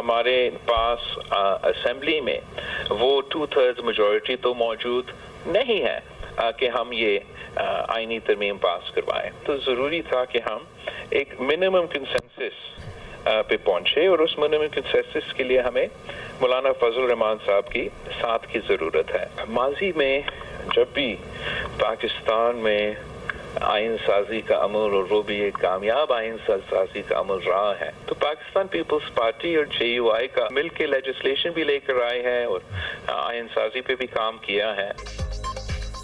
हमारे पास असेंबली में वो 2/3 मेजॉरिटी तो मौजूद नहीं है कि हम ये आईनी तरमीम पास करवाएं। तो ज़रूरी था कि हम एक मिनिमम कंसेंसस पे पहुंचे और उस मिनिमम कंसेंसस के लिए हमें मौलाना फजल रहमान साहब की साथ की ज़रूरत है। माजी में जब भी पाकिस्तान में आइन साजी का अमल, और वो भी एक कामयाब आइन साजी का अमल रहा है, तो पाकिस्तान पीपल्स पार्टी और JUI का मिल के लेजिस्लेशन भी लेकर आए हैं और आइन साजी पे भी काम किया है।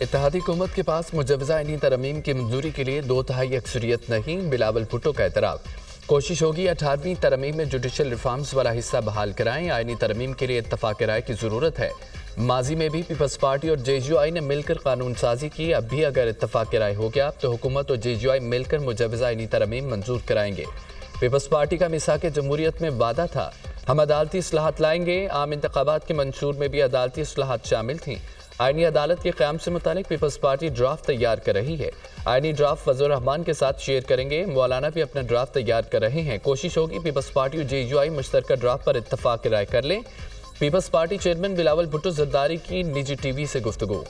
इत्तेहादी हुकूमत के पास मुजवजा आईनी तरमीम की मंजूरी के लिए 2/3 अक्सरियत नहीं, बिलावल भुट्टो का एतराफ़। कोशिश होगी 18वीं तरमीम में जुडिशल रिफॉर्म्स वाला हिस्सा बहाल कराएं। आईनी तरमीम के लिए इत्तफाक राय की ज़रूरत है। माजी में भी पीपल्स पार्टी और JUI ने मिलकर कानून साजी की। अब भी अगर इत्तफाक राय हो गया तो हुकूमत और JUI मिलकर मुजवजा आईनी तरमीम मंजूर कराएंगे। पीपल्स पार्टी का मिसाक जमहूरियत में वादा था, हम अदालती इस्लाहात लाएंगे। आम इंतखाबात के मंशूर में भी अदालती इस्लाहात शामिल थीं। आईनी अदालत के क़याम से मुतालिक पीपल्स पार्टी ड्राफ्ट तैयार कर रही है। आईनी ड्राफ्ट फजल रहमान के साथ शेयर करेंगे। मौलाना भी अपना ड्राफ्ट तैयार कर रहे हैं। कोशिश होगी पीपल्स पार्टी और JUI मुश्तरका ड्राफ्ट पर इत्तफाक राय कर लें। पीपल्स पार्टी चेयरमैन बिलावल भुट्टो जरदारी की निजी TV से गुफ्तगू।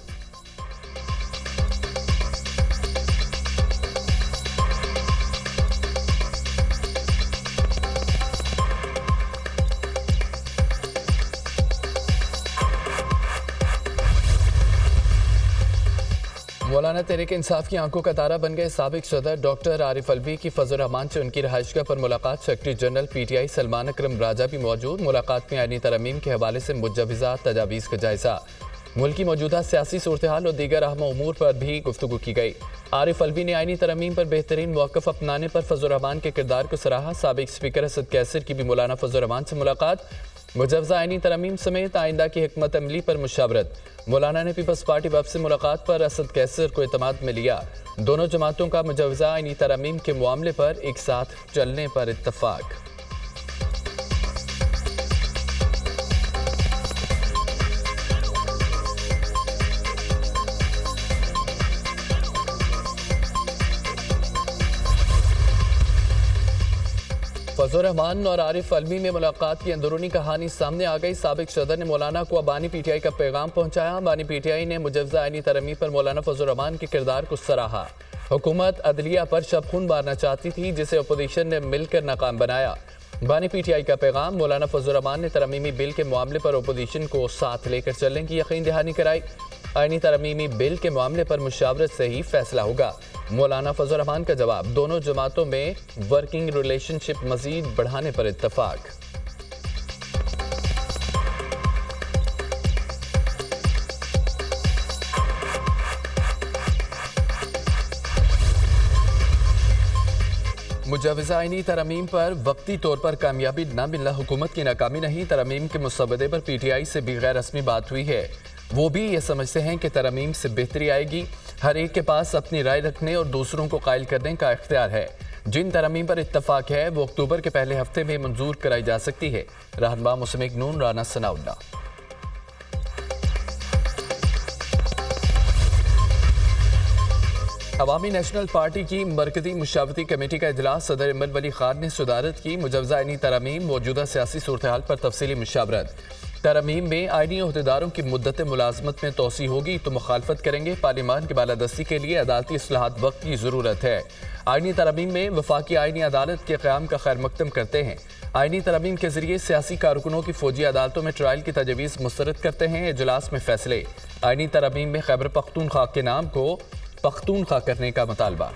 मौलाना तहरीक इंसाफ की आंखों का तारा बन गए साबिक सदर डॉक्टर आरिफ अलवी की फजल रहमान से उनकी रहायशगाह पर मुलाकात। सेक्रेटरी जनरल PTI सलमान अकरम राजा भी मौजूद। मुलाकात में आईनी तरमीम के हवाले से मुजवजा तजावीज़ का जायजा, मुल्क की मौजूदा सियासी सूरत हाल और दीगर अहम उमूर पर भी गुफ्तगू की गई। आरिफ अलवी ने आईनी तरमीम पर बेहतरीन मौक़िफ़ अपनाने पर फजल रहमान के किरदार को सराहा। साबिक स्पीकर असद कैसर की भी मौलाना फजल रहमान से मुलाकात। मुजवजा आईनी तरमीम समेत आइंदा की हिकमत अमली पर मुशावरत। मौलाना ने पीपल्स पार्टी वफ़द से मुलाकात पर असद कैसर को एतमाद में लिया। दोनों जमातों का मुजवजा आईनी तरमीम के मामले पर एक साथ चलने पर इत्तफाक। फजल रहमान और आरिफ अलवी में मुलाकात की अंदरूनी कहानी सामने आ गई। साबिक सदर ने मौलाना को बानी PTI का पैगाम पहुंचाया। बानी PTI ने मुजवजा आईनी तरमीम पर मौलाना फजल रहमान के किरदार को सराहा। हुकूमत अदलिया पर शबखून मारना चाहती थी, जिसे अपोजिशन ने मिलकर नाकाम बनाया। बानी PTI का पैगाम, मौलाना फजल रहमान ने तरमीमी बिल के मामले पर अपोजिशन को साथ लेकर चलने की यकीन दहानी कराई। आईनी तरमीमी बिल के मामले पर मुशावरत से ही फैसला होगा। मौलाना फजल रहमान का जवाब, दोनों जमातों में वर्किंग रिलेशनशिप मजीद बढ़ाने पर इत्तफाक। मुजवजा आईनी तरमीम पर वक्ती तौर पर कामयाबी न मिलना हुकूमत की नाकामी नहीं, तरमीम के मुसवदे पर PTI से भी गैर रस्मी बात हुई है। वो भी ये समझते हैं कि तरमीम से बेहतरी आएगी। हर एक के पास अपनी राय रखने और दूसरों को कायल करने का इख्तियार है। जिन तरमीम पर इत्तफाक है वो अक्टूबर के पहले हफ्ते में मंजूर कराई जा सकती है। रहनुमा मुस्लिम नून राना सनाउल्लाह। अवामी नेशनल पार्टी की मरकजी मुशावरती कमेटी का इजलास, सदर इमरान वली खान ने सदारत की। मुजवजा आईनी तरमीम, मौजूदा सियासी सूरत हाल पर तफसीली मुशावरत। तरमीम में आईनी अहदेदारों की मुद्दत मुलाजमत में तोसी होगी तो मुखालफत करेंगे। पार्लिमान की बालादस्ती के लिए अदालती इस्लाहात वक्त की ज़रूरत है। आईनी तरमीम में वफाकी आईनी अदालत के क़याम का खैर मकदम करते हैं। आईनी तरमीम के जरिए सियासी कारकुनों की फौजी अदालतों में ट्रायल की तजवीज़ मुस्तरद करते हैं। इजलास में फैसले। आईनी तरमीम में खैबर पख्तूनख्वा के नाम को पख्तूनख्वा करने का मुतालबा।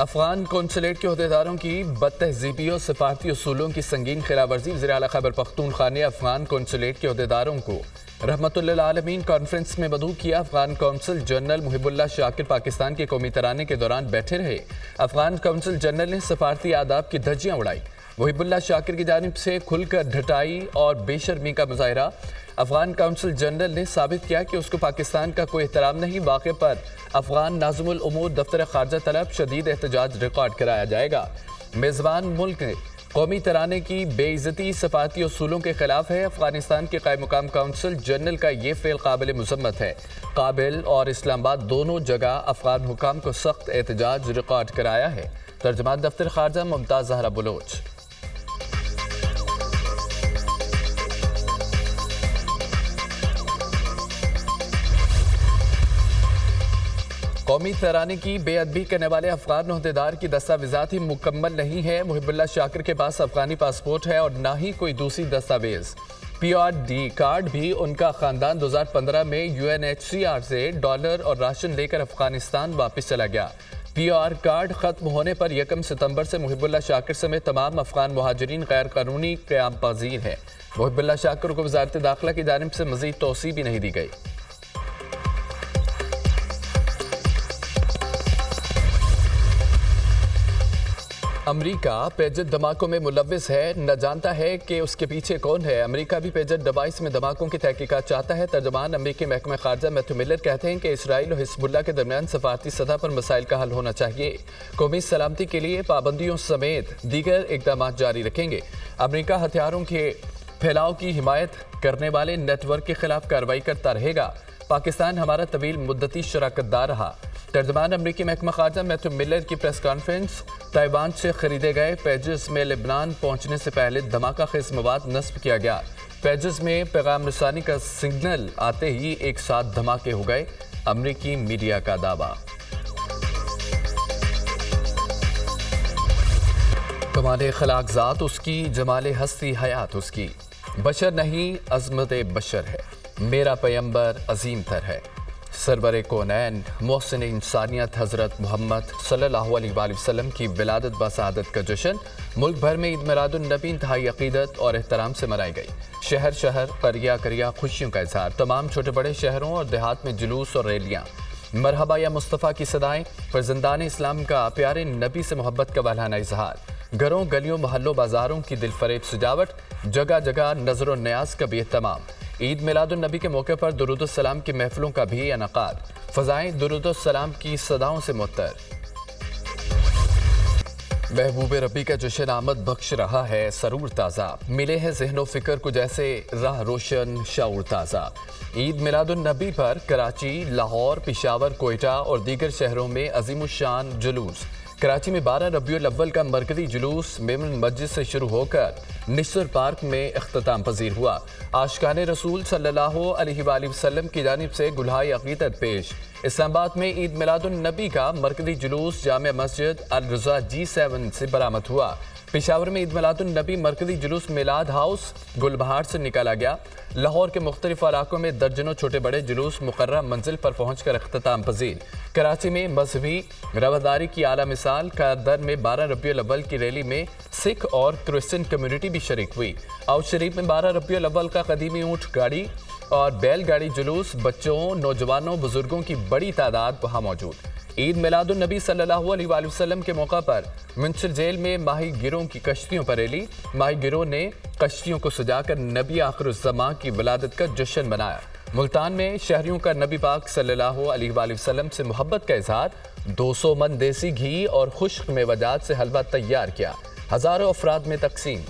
अफगान कौंसलेट के अहदेदारों की बदतहजीबी और सिफारती उसूलों की संगीन खिलाफवर्जी। वज़ीर आला खैबर पख्तूनख्वा ने अफगान कौंसलेट के अहदेदारों को रहमतुल्लिल आलमीन कॉन्फ्रेंस में मदऊ किया। अफगान कौंसल जनरल मुहिबुल्लाह शाकिर पाकिस्तान के कौमी तराने के दौरान बैठे रहे। अफगान कौंसल जनरल ने सफारती आदाब की धज्जियां उड़ाई। मुहिबुल्लाह शाकिर की जानिब से खुलकर ढटाई और बेशर्मी का मुजाहरा। अफगान कौंसल जनरल ने साबित किया कि उसको पाकिस्तान का कोई एहतराम नहीं। वाक़े पर अफगान नाज़िमुल उमूर दफ्तर ख़ारजा तलब शदीद एहतजाज रिकॉर्ड कराया जाएगा। मेज़बान मुल्क ने कौमी तराने की बेइज्जती सफारती उसूलों के खिलाफ है। अफगानिस्तान के कायम मुकाम काउंसिल जनरल का ये फेल काबिल मुजम्मत है। काबिल और इस्लामाबाद दोनों जगह अफगान हुकाम को सख्त एहतजाज रिकॉर्ड कराया है। तर्जमान दफ्तर खारजा मुमताज जहरा बलोच। कौमी तराने की बेअदबी करने वाले अफगान ओहदेदार की दस्तावेजात ही मुकम्मल नहीं है। मुहिबुल्लाह शाकिर के पास अफगानी पासपोर्ट है और ना ही कोई दूसरी दस्तावेज। PRD कार्ड भी उनका खानदान 2015 में UNHCR से डॉलर और राशन लेकर अफगानिस्तान वापस चला गया। PR कार्ड खत्म होने पर 1 सितंबर से मुहिबुल्लाह शाकिर समेत तमाम अफगान मुहाजिरीन गैर कानूनी क़याम पज़ीर है। मुहिबुल्लाह शाकिर को वज़ारत दाखिला की जानिब से मज़ीद तौसी भी नहीं दी गई। अमेरिका पेजेट धमाकों में मुलव्विस है, न जानता है कि उसके पीछे कौन है। अमेरिका भी पेजेट डिवाइस में धमाकों की तहकीकात चाहता है। तर्जमान अमेरिकी महकमा खारजा मैथ्यू मिलर कहते हैं कि इसराइल और हिजबुल्लाह के दरमियान सफारती सतह पर मसाइल का हल होना चाहिए। कौमी सलामती के लिए पाबंदियों समेत दीगर इकदाम जारी रखेंगे। अमेरिका हथियारों के फैलाव की हिमायत करने वाले नेटवर्क के खिलाफ कार्रवाई करता रहेगा। पाकिस्तान हमारा तवील मुद्दती शराकतदार रहा। तर्जमान अमेरिकी महकमा खारजा मैथ्यू मिलर की प्रेस कॉन्फ्रेंस। ताइवान से खरीदे गए पैजेस में लेबनान पहुंचने से पहले धमाका खेज मवाद नस्ब किया गया। पैजेस में पैगाम रसानी का सिग्नल आते ही एक साथ धमाके हो गए। अमेरिकी मीडिया का दावा। कमाल खलाक ज़ात उसकी, जमाल हस्ती हयात उसकी। बशर नहीं अज़मत बशर है, मेरा पैगंबर अजीम तर है। सरवर कौनैन मोहसिन इंसानियत हज़रत मोहम्मद सल्लल्लाहु अलैहि वसल्लम की विलादत बसादत का जश्न मुल्क भर में ईद मिलादुन्नबी इंतहाई अक़ीदत और एहतराम से मनाई गई। शहर शहर करिया करिया खुशियों का इजहार। तमाम छोटे बड़े शहरों और देहात में जुलूस और रैलियाँ। मरहबा या मुस्तफ़ा की सदाएँ। फर्जंदान इस्लाम का प्यारे नबी से मोहब्बत का वल्हाना इजहार। घरों गलियों मोहल्लों बाजारों की दिलफरेब सजावट। जगह जगह नज़र न्याज का भी एहतमाम। ईद मिलादुन्नबी के मौके पर दुरूदुस्सलाम की महफिलों का भी इनकाद। फ़ज़ाएं दुरूदुस्सलाम की सदाओं से मुअत्तर। महबूब रबी का जश्न आमद बख्श रहा है सरूर ताज़ा। मिले हैं ज़हनो फ़िक्र को जैसे राह रोशन शऊर ताज़ा। ईद मिलादुन्नबी पर कराची, लाहौर, पेशावर, कोयटा और दीगर शहरों में अज़ीमुश्शान जुलूस। कराची में 12 रबीउल अव्वल का मरकज़ी जुलूस मेमन मस्जिद से शुरू होकर निस्र पार्क में इख्तिताम पजीर हुआ। आशिकाने रसूल सल्लल्लाहु अलैहि वसल्लम की जानिब से गुलहाए अक़ीदत पेश। इस्लामाबाद में ईद मिलादुन्नबी का मरकज़ी जुलूस जामे मस्जिद अल रज़ा G7 से बरामद हुआ। पेशावर में ईद मिलादुन्नबी मरकज़ी जुलूस मिलाद हाउस गुलबहार से निकाला गया। लाहौर के मुख्तलिफ इलाकों में दर्जनों छोटे बड़े जुलूस मुकर्रर मंजिल पर पहुँच कर अख्तिताम पजीर। कराची में मजहबी रवादारी की आला मिसाल कादर में 12 रबीउल अव्वल की रैली में सिख और क्रिश्चियन कम्युनिटी भी शरीक हुई। आउट शरीफ में 12 रबीउल अव्वल का कदीमी ऊँट गाड़ी और बैलगाड़ी जुलूस। बच्चों, नौजवानों, बुजुर्गों की बड़ी तादाद वहाँ मौजूद। ईद मिलादुन्नबी सल्लल्लाहु अलैहि वसल्लम के मौका पर मिंसर जेल में माही गिरों की कश्तियों पर रैली। माही गिरों ने कश्तियों को सजाकर नबी आखिरुज़्ज़मां की विलादत का जश्न मनाया। मुल्तान में शहरियों का नबी पाक सल्लल्लाहु अलैहि वसल्लम से मोहब्बत का इजहार। 200 मन देसी घी और खुश्क मेवजात से हलवा तैयार किया। हज़ारों अफराद में तकसीम।